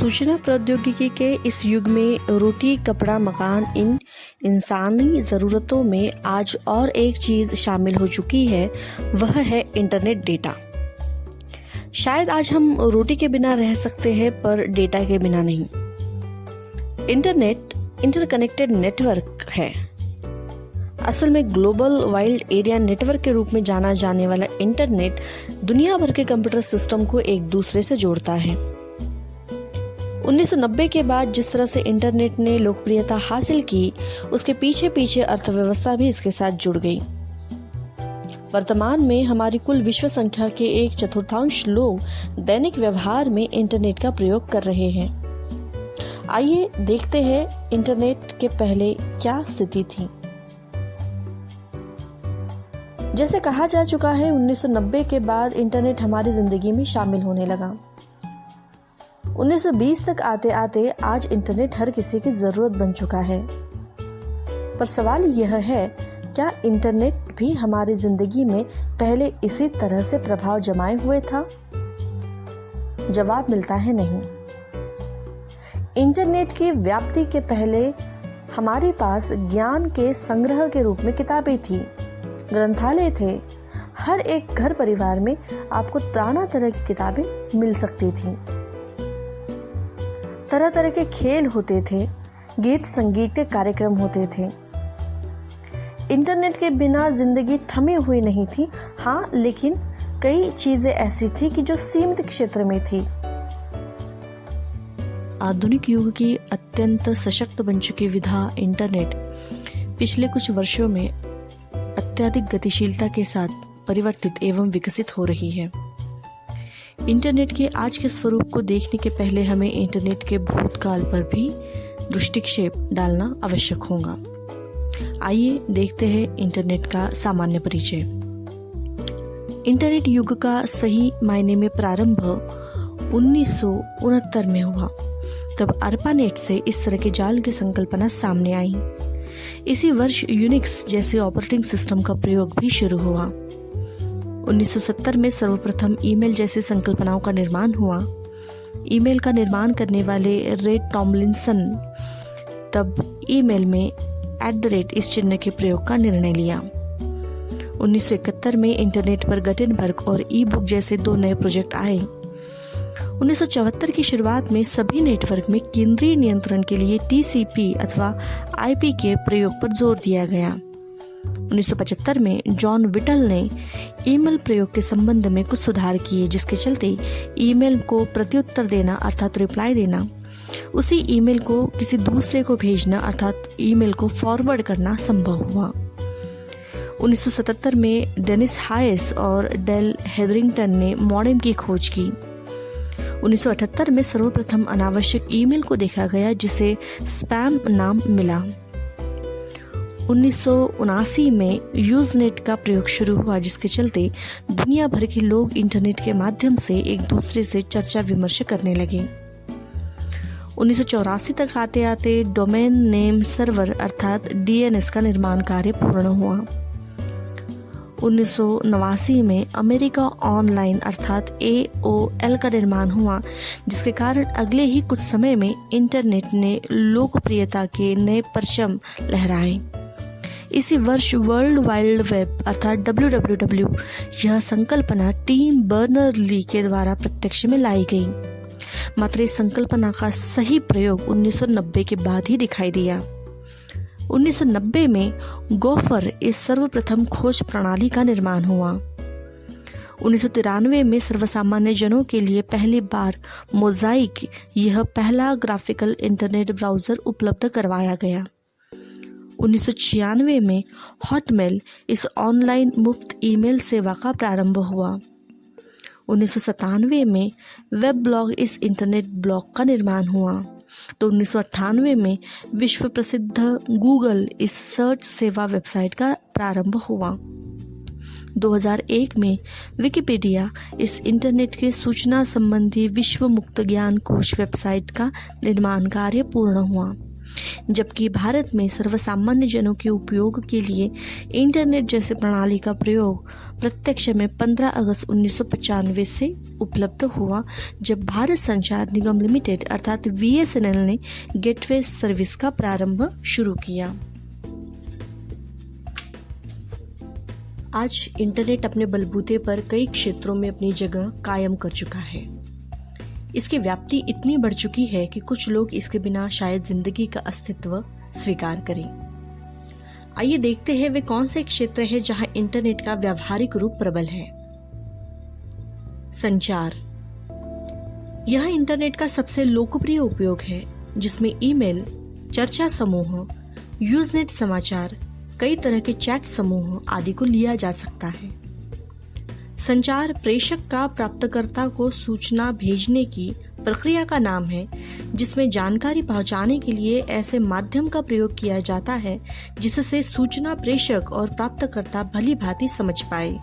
सूचना प्रौद्योगिकी के इस युग में रोटी, कपड़ा, मकान, इन इंसानी ज़रूरतों में आज और एक चीज़ शामिल हो चुकी है, वह है इंटरनेट डेटा। शायद आज हम रोटी के बिना रह सकते हैं, पर डेटा के बिना नहीं। इंटरनेट इंटरकनेक्टेड नेटवर्क है। असल में ग्लोबल वाइड एरिया नेटवर्क के रूप में जाना जाने वाला इंटरनेट दुनिया भर के कंप्यूटर सिस्टम को एक दूसरे से जोड़ता है। 1990 के बाद जिस तरह से इंटरनेट ने लोकप्रियता हासिल की, उसके पीछे पीछे अर्थव्यवस्था भी इसके साथ जुड़ गई। वर्तमान में हमारी कुल विश्व संख्या के 1/4 लोग दैनिक व्यवहार में इंटरनेट का प्रयोग कर रहे हैं। आइए देखते हैं इंटरनेट के पहले क्या स्थिति थी। जैसे कहा जा चुका है, 1990 के बाद इंटरनेट हमारी जिंदगी में शामिल होने लगा। 1920 तक आते आते आज इंटरनेट हर किसी की जरूरत बन चुका है। पर सवाल यह है, क्या इंटरनेट भी हमारी जिंदगी में पहले इसी तरह से प्रभाव जमाए हुए था? जवाब मिलता है नहीं। इंटरनेट की व्याप्ति के पहले हमारे पास ज्ञान के संग्रह के रूप में किताबें थी, ग्रंथालय थे। हर एक घर परिवार में आपको नाना तरह की किताबें मिल सकती थी। तरह तरह के खेल होते थे, गीत संगीत के कार्यक्रम होते थे। इंटरनेट के बिना जिंदगी थमी हुई नहीं थी। हाँ, लेकिन कई चीजें ऐसी थी कि जो सीमित क्षेत्र में थी। आधुनिक युग की अत्यंत सशक्त बन चुकी विधा इंटरनेट पिछले कुछ वर्षों में अत्यधिक गतिशीलता के साथ परिवर्तित एवं विकसित हो रही है। इंटरनेट के आज के स्वरूप को देखने के पहले हमें इंटरनेट के भूतकाल पर भी दृष्टिक्षेप डालना आवश्यक होगा। आइए देखते हैं इंटरनेट का सामान्य परिचय। इंटरनेट युग का सही मायने में प्रारंभ 1969 में हुआ। तब ARPANET से इस तरह के जाल की संकल्पना सामने आई। इसी वर्ष यूनिक्स जैसे ऑपरेटिंग सिस्टम का प्रयोग भी शुरू हुआ। 1970 में सर्वप्रथम ईमेल जैसी संकल्पनाओं का निर्माण हुआ। ईमेल का निर्माण करने वाले रे टॉमलिंसन तब ईमेल में @ इस चिन्ह के प्रयोग का निर्णय लिया। 1971 में इंटरनेट पर गटेनबर्ग और ई-बुक जैसे 2 नए प्रोजेक्ट आए। 1974 की शुरुआत में सभी नेटवर्क में केंद्रीय नियंत्रण के लिए TCP अथवा IP के प्रयोग पर जोर दिया गया। 1975 में जॉन विटल ने ईमेल प्रयोग के संबंध में कुछ सुधार किए, जिसके चलते ईमेल को प्रत्युत्तर देना अर्थात रिप्लाई देना, उसी ईमेल को किसी दूसरे को भेजना अर्थात ईमेल को फॉरवर्ड करना संभव हुआ। 1977 में डेनिस हायस और डेल हेदरिंगटन ने मॉडेम की खोज की। 1978 में सर्वप्रथम अनावश्यक ईमेल को देखा गया, जिसे स्पैम नाम मिला। 1979 में यूजनेट का प्रयोग शुरू हुआ, जिसके चलते दुनिया भर के लोग इंटरनेट के माध्यम से एक दूसरे से चर्चा विमर्श करने लगे। 1984 तक आते आते डोमेन नेम सर्वर अर्थात DNS का निर्माण कार्य पूर्ण हुआ। 1989 में अमेरिका ऑनलाइन अर्थात AOL का निर्माण हुआ, जिसके कारण अगले ही कुछ समय में इंटरनेट ने लोकप्रियता के नए परचम लहराए। इसी वर्ष वर्ल्ड वाइड वेब अर्थात WWW यह संकल्पना टिम बर्नर्स-ली के द्वारा प्रत्यक्ष में लाई गई। मात्र इस संकल्पना का सही प्रयोग 1990 के बाद ही दिखाई दिया। 1990 में गोफर इस सर्वप्रथम खोज प्रणाली का निर्माण हुआ। 1993 में सर्वसामान्य जनों के लिए पहली बार मोज़ाइक यह पहला ग्राफिकल इंटरनेट ब्राउज़र उपलब्ध करवाया गया। 1996 में हॉटमेल इस ऑनलाइन मुफ्त ईमेल सेवा का प्रारंभ हुआ। 1997 में वेब ब्लॉग इस इंटरनेट ब्लॉग का निर्माण हुआ। तो 1998 में विश्व प्रसिद्ध गूगल इस सर्च सेवा वेबसाइट का प्रारंभ हुआ। 2001 में विकिपीडिया इस इंटरनेट के सूचना संबंधी विश्व मुक्त ज्ञान कोश वेबसाइट का निर्माण कार्य पूर्ण हुआ। जबकि भारत में सर्वसामान्य जनों के उपयोग के लिए इंटरनेट जैसे प्रणाली का प्रयोग प्रत्यक्ष में 15 अगस्त 1995 से उपलब्ध हुआ, जब भारत संचार निगम लिमिटेड अर्थात BSNL ने गेटवे सर्विस का प्रारंभ शुरू किया। आज इंटरनेट अपने बलबूते पर कई क्षेत्रों में अपनी जगह कायम कर चुका है। इसकी व्याप्ति इतनी बढ़ चुकी है कि कुछ लोग इसके बिना शायद जिंदगी का अस्तित्व स्वीकार करें। आइए देखते हैं वे कौन से क्षेत्र है जहां इंटरनेट का व्यावहारिक रूप प्रबल है। संचार। यह इंटरनेट का सबसे लोकप्रिय उपयोग है, जिसमें ईमेल, चर्चा समूह, यूजनेट समाचार, कई तरह के चैट समूह आदि को लिया जा सकता है। संचार प्रेषक का प्राप्तकर्ता को सूचना भेजने की प्रक्रिया का नाम है, जिसमें जानकारी पहुंचाने के लिए ऐसे माध्यम का प्रयोग किया जाता है जिससे सूचना प्रेषक और प्राप्तकर्ता भली भांति समझ पाए।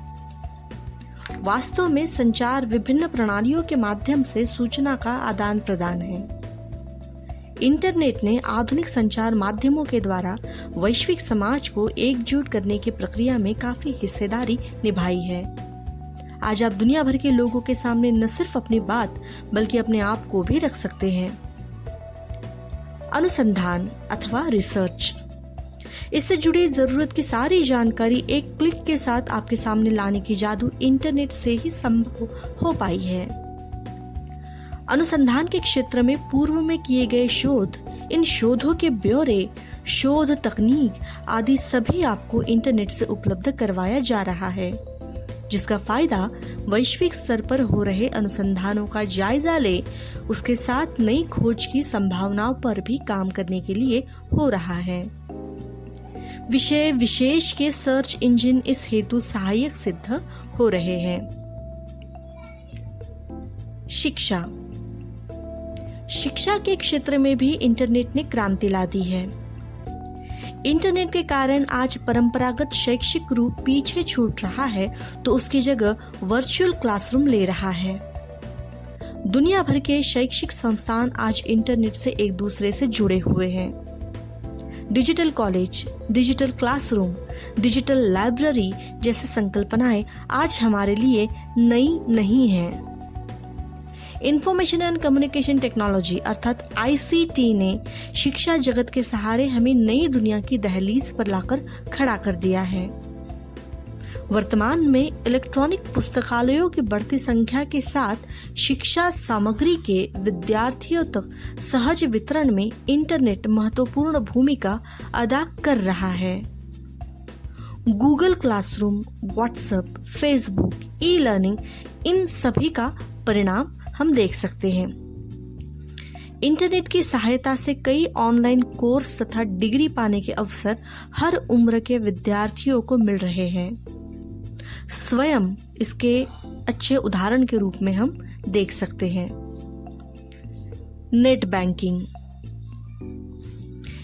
वास्तव में संचार विभिन्न प्रणालियों के माध्यम से सूचना का आदान प्रदान है। इंटरनेट ने आधुनिक संचार माध्यमों के द्वारा वैश्विक समाज को एकजुट करने की प्रक्रिया में काफी हिस्सेदारी निभाई है। आज आप दुनिया भर के लोगों के सामने न सिर्फ अपनी बात बल्कि अपने आप को भी रख सकते हैं। अनुसंधान अथवा रिसर्च। इससे जुड़ी जरूरत की सारी जानकारी एक क्लिक के साथ आपके सामने लाने की जादू इंटरनेट से ही संभव हो पाई है। अनुसंधान के क्षेत्र में पूर्व में किए गए शोध, इन शोधों के ब्यौरे, शोध तकनीक आदि सभी आपको इंटरनेट से उपलब्ध करवाया जा रहा है, जिसका फायदा वैश्विक स्तर पर हो रहे अनुसंधानों का जायजा ले उसके साथ नई खोज की संभावनाओं पर भी काम करने के लिए हो रहा है। विषय विशेष के सर्च इंजन इस हेतु सहायक सिद्ध हो रहे हैं। शिक्षा। शिक्षा के क्षेत्र में भी इंटरनेट ने क्रांति ला दी है। इंटरनेट के कारण आज परंपरागत शैक्षिक रूप पीछे छूट रहा है तो उसकी जगह वर्चुअल क्लासरूम ले रहा है। दुनिया भर के शैक्षिक संस्थान आज इंटरनेट से एक दूसरे से जुड़े हुए हैं। Digital college, digital classroom, digital library जैसी संकल्पनाएं आज हमारे लिए नई नहीं हैं। इंफॉर्मेशन एंड कम्युनिकेशन टेक्नोलॉजी अर्थात ICT ने शिक्षा जगत के सहारे हमें नई दुनिया की दहलीज पर लाकर खड़ा कर दिया है। वर्तमान में इलेक्ट्रॉनिक पुस्तकालयों की बढ़ती संख्या के साथ शिक्षा सामग्री के विद्यार्थियों तक सहज वितरण में इंटरनेट महत्वपूर्ण भूमिका अदा कर रहा है। Google classroom, WhatsApp, Facebook, e-learning, इन सभी का परिणाम हम देख सकते हैं। इंटरनेट की सहायता से कई ऑनलाइन कोर्स तथा डिग्री पाने के अवसर हर उम्र के विद्यार्थियों को मिल रहे हैं। स्वयं इसके अच्छे उदाहरण के रूप में हम देख सकते हैं। नेट बैंकिंग,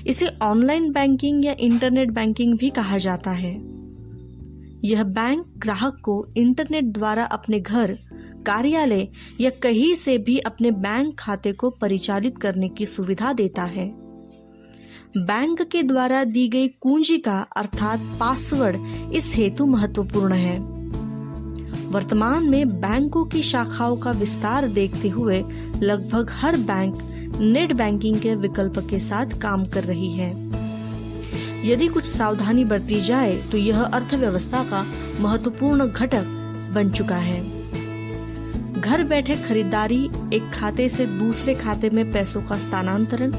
इसे ऑनलाइन बैंकिंग या इंटरनेट बैंकिंग भी कहा जाता है। यह बैंक ग्राहक को इंटरनेट द्वारा अपने घर, कार्यालय या कहीं से भी अपने बैंक खाते को परिचालित करने की सुविधा देता है। बैंक के द्वारा दी गई कुंजी का अर्थात पासवर्ड इस हेतु महत्वपूर्ण है। वर्तमान में बैंकों की शाखाओं का विस्तार देखते हुए लगभग हर बैंक नेट बैंकिंग के विकल्प के साथ काम कर रही है। यदि कुछ सावधानी बरती जाए तो यह अर्थव्यवस्था का महत्वपूर्ण घटक बन चुका है। घर बैठे खरीदारी, एक खाते से दूसरे खाते में पैसों का स्थानांतरण,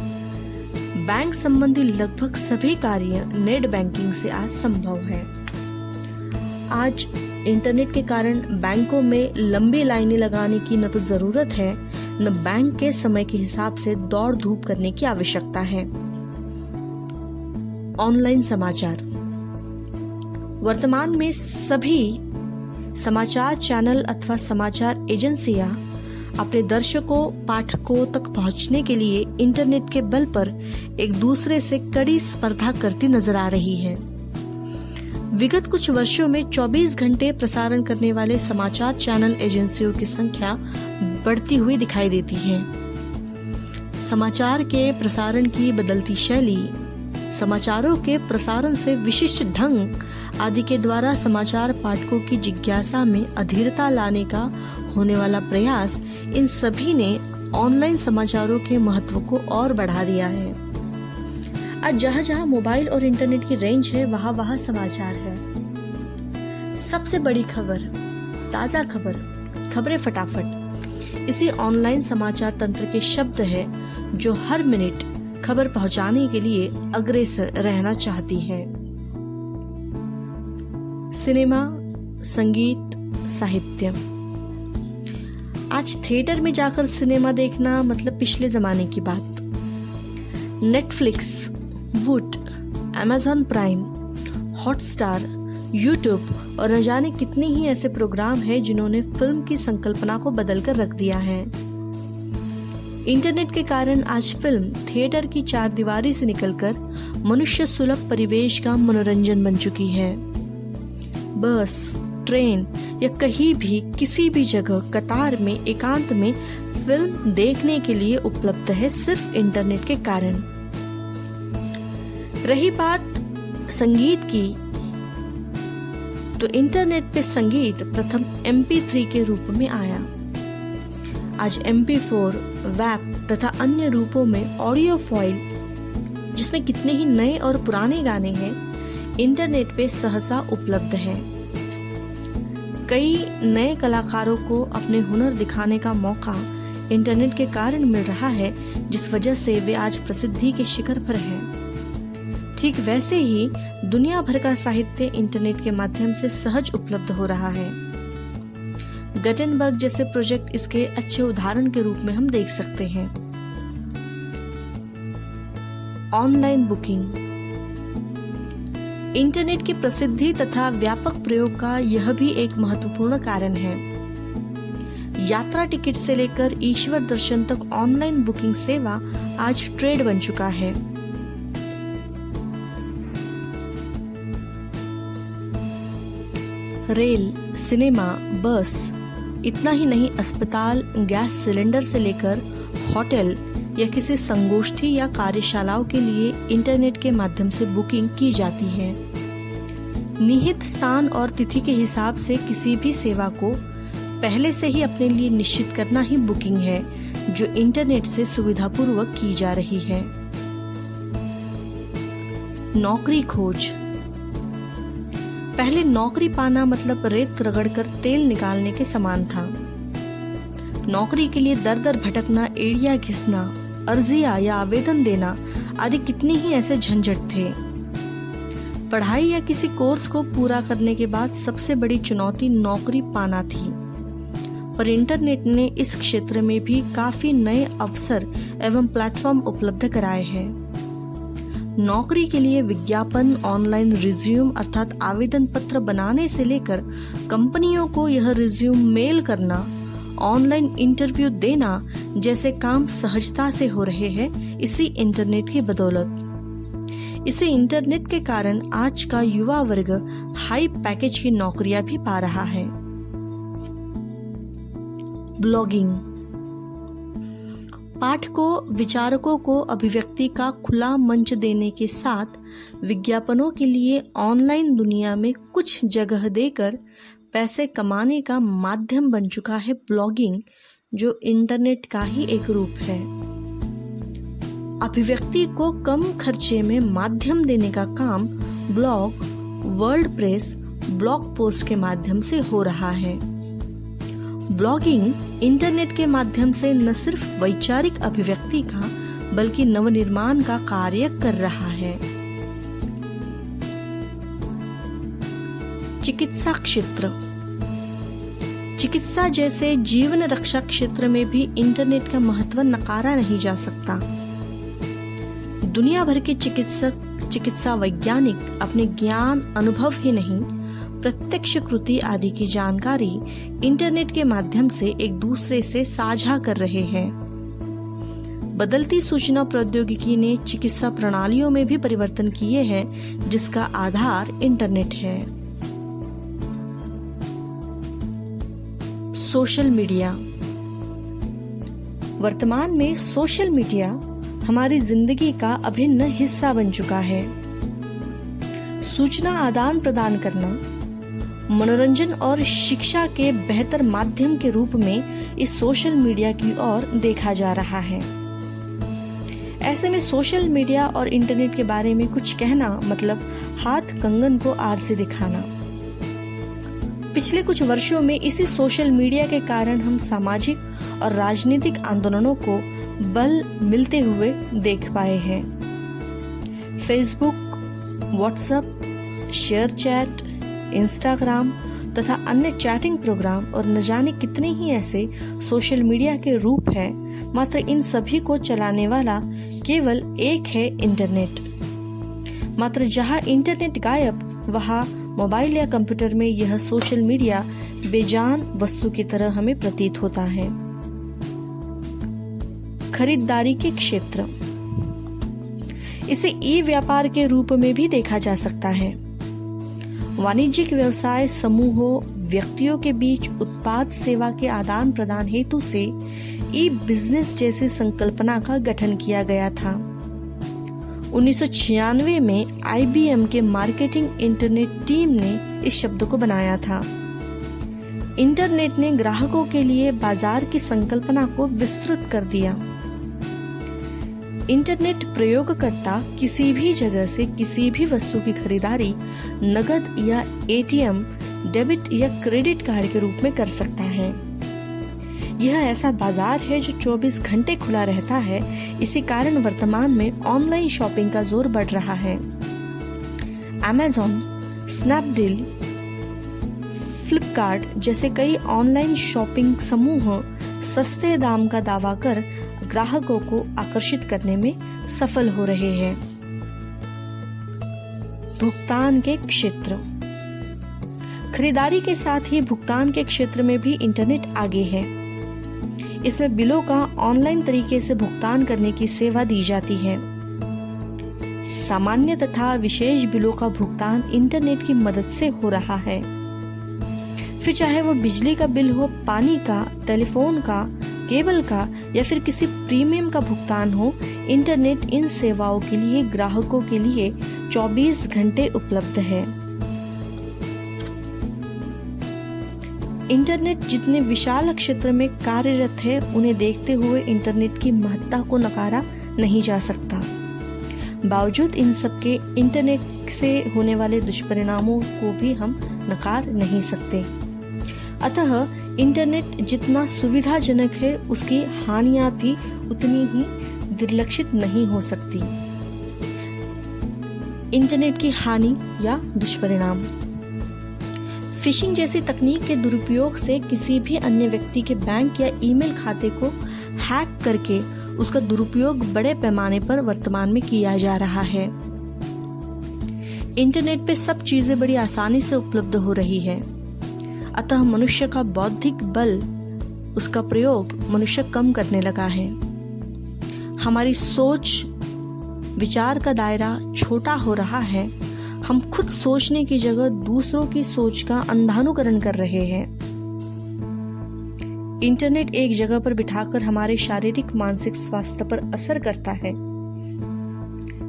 बैंक संबंधी लगभग सभी कार्य नेट बैंकिंग से आज संभव है। आज इंटरनेट के कारण बैंकों में लंबी लाइनें लगाने की न तो जरूरत है न बैंक के समय के हिसाब से दौड़ धूप करने की आवश्यकता है। ऑनलाइन समाचार, वर्तमान में सभी समाचार चैनल अथवा समाचार एजेंसियां अपने दर्शकों, पाठकों तक पहुंचने के लिए इंटरनेट के बल पर एक दूसरे से कड़ी स्पर्धा करती नजर आ रही है। विगत कुछ वर्षों में 24 घंटे प्रसारण करने वाले समाचार चैनल एजेंसियों की संख्या बढ़ती हुई दिखाई देती है। समाचार के प्रसारण की बदलती शैली, समाचारों के प्रसारण से विशिष्ट ढंग आदि के द्वारा समाचार पाठकों की जिज्ञासा में अधीरता लाने का होने वाला प्रयास, इन सभी ने ऑनलाइन समाचारों के महत्व को और बढ़ा दिया है। आज जहाँ जहाँ मोबाइल और इंटरनेट की रेंज है, वहाँ वहाँ समाचार है। सबसे बड़ी खबर, ताजा खबर, खबरें फटाफट, इसी ऑनलाइन समाचार तंत्र के शब्द है जो हर मिनट खबर पहुंचाने के लिए अग्रसर रहना चाहती है। सिनेमा, संगीत, साहित्य। आज थिएटर में जाकर सिनेमा देखना मतलब पिछले जमाने की बात। नेटफ्लिक्स, वूट, अमेज़न प्राइम, हॉटस्टार, यूट्यूब और न जाने कितने ही ऐसे प्रोग्राम हैं जिन्होंने फिल्म की संकल्पना को बदलकर रख दिया है। इंटरनेट के कारण आज फिल्म थिएटर की चार दीवारी से निकलकर मनुष्य सुलभ परिवेश का मनोरंजन बन चुकी है। बस, ट्रेन या कहीं भी किसी भी जगह कतार में एकांत में फिल्म देखने के लिए उपलब्ध है सिर्फ इंटरनेट के कारण। रही बात संगीत की, तो इंटरनेट पे संगीत प्रथम MP3 के रूप में आया। आज MP4, WAP तथा अन्य रूपों में ऑडियो फाइल, जिसमें कितने ही नए और पुराने गाने हैं, इंटरनेट पे सहसा उपलब्ध हैं। कई नए कलाकारों को अपने हुनर दिखाने का मौका इंटरनेट के कारण मिल रहा है, जिस वजह से वे आज प्रसिद्धि के शिखर पर हैं। ठीक वैसे ही दुनिया भर का साहित्य इंटरनेट के माध्यम से सहज उपलब्ध हो रहा है। गटेनबर्ग जैसे प्रोजेक्ट इसके अच्छे उदाहरण के रूप में हम देख सकते हैं। Online booking. इंटरनेट की प्रसिद्धि तथा व्यापक प्रयोग का यह भी एक महत्वपूर्ण कारण है। यात्रा टिकट से लेकर ईश्वर दर्शन तक ऑनलाइन बुकिंग सेवा आज ट्रेड बन चुका है। रेल, सिनेमा, बस, इतना ही नहीं, अस्पताल, गैस सिलेंडर से लेकर होटल या किसी संगोष्ठी या कार्यशालाओं के लिए इंटरनेट के माध्यम से बुकिंग की जाती है। निहित स्थान और तिथि के हिसाब से किसी भी सेवा को पहले से ही अपने लिए निश्चित करना ही बुकिंग है, जो इंटरनेट से सुविधापूर्वक की जा रही है। नौकरी खोज। पहले नौकरी पाना मतलब रेत रगड़कर तेल निकालने के समान था। नौकरी के लिए दर दर भटकना, एड़िया घिसना, अर्जिया या आवेदन देना आदि कितने ही ऐसे झंझट थे। पढ़ाई या किसी कोर्स को पूरा करने के बाद सबसे बड़ी चुनौती नौकरी पाना थी, पर इंटरनेट ने इस क्षेत्र में भी काफी नए अवसर एवं प्लेटफॉर्म उपलब्ध कराए हैं। नौकरी के लिए विज्ञापन, ऑनलाइन रिज्यूम अर्थात आवेदन पत्र बनाने से लेकर कंपनियों को यह रिज्यूम मेल करना, ऑनलाइन इंटरव्यू देना जैसे काम सहजता से हो रहे हैं, इसी इंटरनेट की बदौलत। इसी इंटरनेट के कारण आज का युवा वर्ग हाई पैकेज की नौकरियां भी पा रहा है। ब्लॉगिंग। पाठकों, विचारकों को अभिव्यक्ति का खुला मंच देने के साथ विज्ञापनों के लिए ऑनलाइन दुनिया में कुछ जगह देकर पैसे कमाने का माध्यम बन चुका है ब्लॉगिंग, जो इंटरनेट का ही एक रूप है। अभिव्यक्ति को कम खर्चे में माध्यम देने का काम ब्लॉग, वर्डप्रेस, ब्लॉग पोस्ट के माध्यम से हो रहा है। ब्लॉगिंग इंटरनेट के माध्यम से न सिर्फ वैचारिक अभिव्यक्ति का बल्कि नवनिर्माण का कार्य कर रहा है। चिकित्सा क्षेत्र। चिकित्सा जैसे जीवन रक्षा क्षेत्र में भी इंटरनेट का महत्व नकारा नहीं जा सकता। दुनिया भर के चिकित्सक, चिकित्सा वैज्ञानिक अपने ज्ञान, अनुभव ही नहीं, प्रत्यक्ष कृति आदि की जानकारी इंटरनेट के माध्यम से एक दूसरे से साझा कर रहे हैं। बदलती सूचना प्रौद्योगिकी ने चिकित्सा प्रणालियों में भी परिवर्तन किए हैं, जिसका आधार इंटरनेट है। Social media. वर्तमान में सोशल मीडिया हमारी जिंदगी का अभिन्न हिस्सा बन चुका है। सूचना आदान प्रदान करना, मनोरंजन और शिक्षा के बेहतर माध्यम के रूप में इस सोशल मीडिया की ओर देखा जा रहा है। ऐसे में सोशल मीडिया और इंटरनेट के बारे में कुछ कहना मतलब हाथ कंगन को आर से दिखाना। पिछले कुछ वर्षों में इसी सोशल मीडिया के कारण हम सामाजिक और राजनीतिक आंदोलनों को बल मिलते हुए देख पाए हैं। Facebook, WhatsApp, share chat, Instagram तथा अन्य चैटिंग प्रोग्राम और न जाने कितने ही ऐसे सोशल मीडिया के रूप हैं, मात्र इन सभी को चलाने वाला केवल एक है इंटरनेट। मात्र जहां इंटरनेट गायब, वहां मोबाइल या कंप्यूटर में यह सोशल मीडिया बेजान वस्तु की तरह हमें प्रतीत होता है। खरीदारी के क्षेत्र, इसे ई व्यापार के रूप में भी देखा जा सकता है। वाणिज्यिक व्यवसाय समूहों, व्यक्तियों के बीच उत्पाद सेवा के आदान प्रदान हेतु से ई बिजनेस जैसी संकल्पना का गठन किया गया था। 1996 में IBM के मार्केटिंग इंटरनेट टीम ने इस शब्द को बनाया था। इंटरनेट ने ग्राहकों के लिए बाजार की संकल्पना को विस्तृत कर दिया। इंटरनेट प्रयोगकर्ता किसी भी जगह से किसी भी वस्तु की खरीदारी नगद या ATM, डेबिट या क्रेडिट कार्ड के रूप में कर सकता है। यह ऐसा बाजार है जो 24 घंटे खुला रहता है। इसी कारण वर्तमान में ऑनलाइन शॉपिंग का जोर बढ़ रहा है। Amazon, स्नैपडील, फ्लिपकार्ट जैसे कई ऑनलाइन शॉपिंग समूह सस्ते दाम का दावा कर ग्राहकों को आकर्षित करने में सफल हो रहे हैं। भुगतान के क्षेत्र, खरीदारी के साथ ही भुगतान के क्षेत्र में भी इंटरनेट आगे है। इसमें बिलों का ऑनलाइन तरीके से भुगतान करने की सेवा दी जाती है। सामान्य तथा विशेष बिलों का भुगतान इंटरनेट की मदद से हो रहा है। फिर चाहे वो बिजली का बिल हो, पानी का, टेलीफोन का, केबल का या फिर किसी प्रीमियम का भुगतान हो, इंटरनेट इन सेवाओं के लिए ग्राहकों के लिए 24 घंटे उपलब्ध है। इंटरनेट जितने विशाल क्षेत्र में कार्यरत है, उन्हें देखते हुए इंटरनेट की महत्ता को नकारा नहीं जा सकता। बावजूद इन सब के इंटरनेट से होने वाले दुष्परिणामों को भी हम नकार नहीं सकते। अतः इंटरनेट जितना सुविधाजनक है, उसकी हानियां भी उतनी ही दुर्लक्षित नहीं हो सकती। इंटरनेट की हानि या दुष्परिणाम, फिशिंग जैसी तकनीक के दुरुपयोग से किसी भी अन्य व्यक्ति के बैंक या ईमेल खाते को हैक करके उसका दुरुपयोग बड़े पैमाने पर वर्तमान में किया जा रहा है। इंटरनेट पे सब चीजें बड़ी आसानी से उपलब्ध हो रही है, अतः मनुष्य का बौद्धिक बल, उसका प्रयोग मनुष्य कम करने लगा है। हमारी सोच, विचार का दायरा छोटा हो रहा है। हम खुद सोचने की जगह दूसरों की सोच का अंधानुकरण कर रहे हैं। इंटरनेट एक जगह पर बिठाकर हमारे शारीरिक मानसिक स्वास्थ्य पर असर करता है।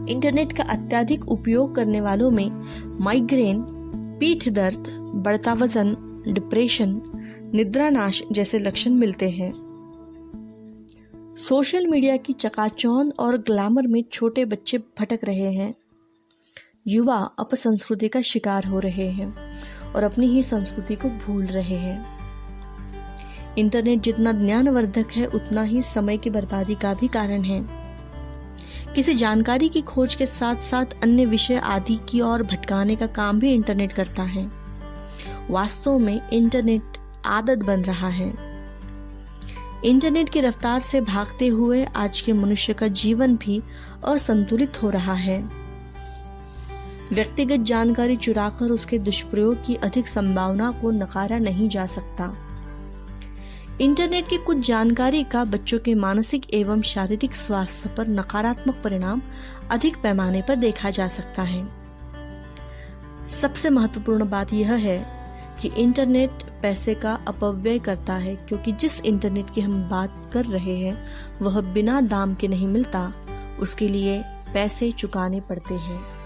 इंटरनेट का अत्यधिक उपयोग करने वालों में माइग्रेन, पीठ दर्द, बढ़ता वजन, डिप्रेशन, निद्रानाश जैसे लक्षण मिलते हैं। सोशल मीडिया की चकाचौंध और ग्लैमर में छोटे बच्चे भटक रहे हैं। युवा अपसंस्कृति का शिकार हो रहे हैं और अपनी ही संस्कृति को भूल रहे हैं। इंटरनेट जितना ज्ञानवर्धक है, उतना ही समय की बर्बादी का भी कारण है। किसी जानकारी की खोज के साथ साथ अन्य विषय आदि की ओर भटकाने का काम भी इंटरनेट करता है। वास्तव में इंटरनेट आदत बन रहा है। इंटरनेट की रफ्तार से भागते हुए आज के मनुष्य का जीवन भी असंतुलित हो रहा है। व्यक्तिगत जानकारी चुराकर उसके दुष्प्रयोग की अधिक संभावना को नकारा नहीं जा सकता। इंटरनेट की कुछ जानकारी का बच्चों के मानसिक एवं शारीरिक स्वास्थ्य पर नकारात्मक परिणाम अधिक पैमाने पर देखा जा सकता है। सबसे महत्वपूर्ण बात यह है कि इंटरनेट पैसे का अपव्यय करता है, क्योंकि जिस इंटरनेट की हम बात कर रहे हैं वह बिना दाम के नहीं मिलता, उसके लिए पैसे चुकाने पड़ते हैं।